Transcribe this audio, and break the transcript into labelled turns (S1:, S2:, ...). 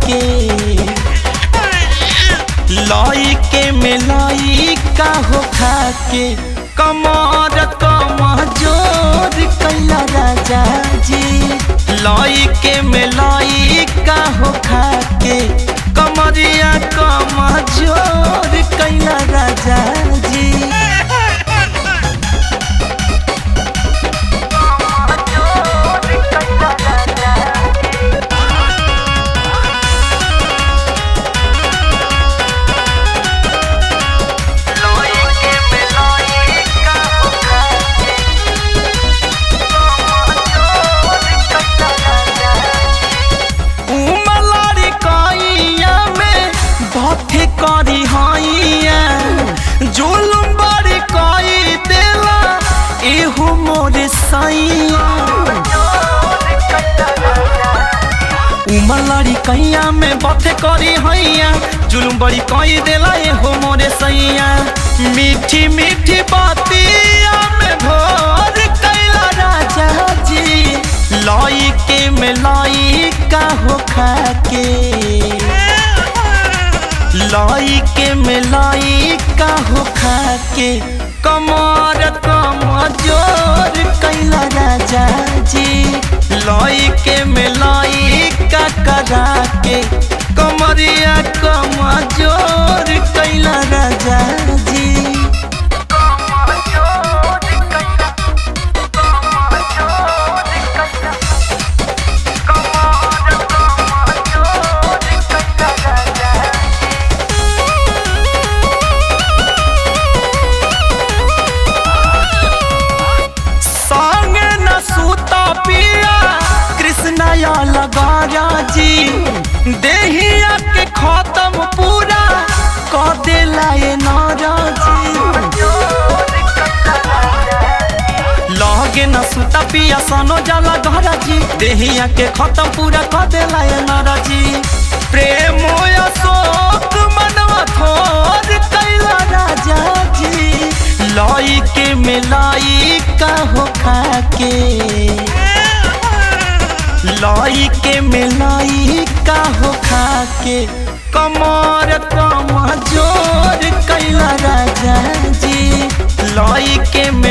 S1: के लाई के में लाई का हो खा के कमर कमजोर कैला राजा जी। लाई के में लाई का हो खा के कमरिया कमजोर कैला राजा जी। करी हैया जुलुम बड़ी कई देला एहू मोर सैया। उमर लड़ी कैया में बथे करी हैया जुलुम बड़ी कई देला एहू मोर सैया। मीठी मीठी बातिया में भोर कैला राजा जी। लाई के में लाई का हो खा के लाई के में लाई का हो खा के कमर कमजोर कैला राजा जी। लाई के में लाई का करा के कमरिया कमजोर कैला राजा जी। लगाया जी देहिया के खत्म पूरा कर देला ये नारा जी। लगे न सुता पिया सनो जाला घरा जी देहिया के खत्म पूरा कर देला ये नारा जी। प्रेम अशोक मनवा थोर कैला राजा जी। लाई के में लाई का हो खा के लाई के में लाई का हो खा के कमर कमजोर कैला राजा जी। लाई के में